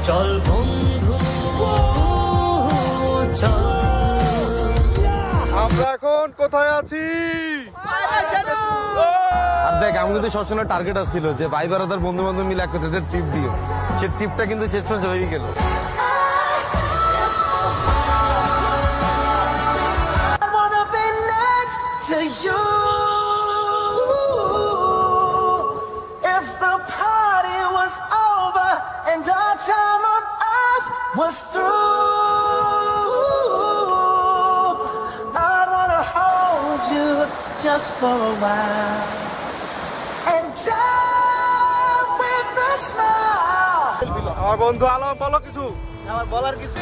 চল বন্ধু চল। আমরা এখন কোথায় আছি? আর দেখ আমি কিন্তু সবসময় টার্গেট আসছিল যে ভাই বারাদার বন্ধু বান্ধব মিলে একটা ট্রিপ দিও, সে ট্রিপটা কিন্তু শেষ পর্যন্ত হয়ে গেল। I wanna be next to you. If the party was over and our time on earth was through, I'd wanna hold you just for a while and die with a smile. আমার বন্ধু আলম, বলো কিছু। আমার বলার কিছু